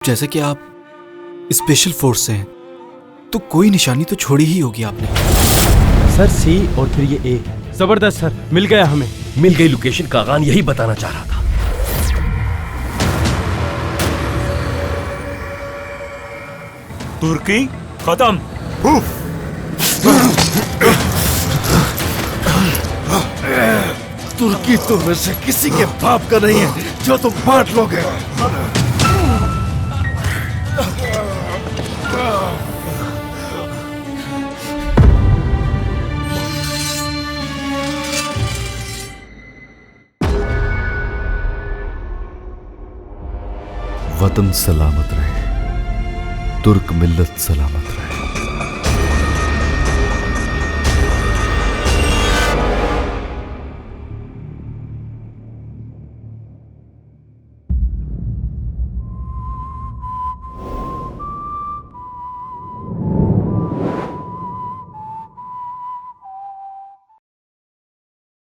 जैसे कि आप स्पेशल फोर्स से हैं, तो कोई निशानी तो छोड़ी ही होगी आपने। सर सी और फिर ये ए। जबरदस्त सर, मिल गया हमें। मिल गई लोकेशन। कागान यही बताना चाह रहा था। तुर्की खत्म। तुर्की तुम में से किसी के बाप का नहीं है जो तुम बांट लोगे। वतन सलामत रहे, तुर्क मिल्लत सलामत रहे।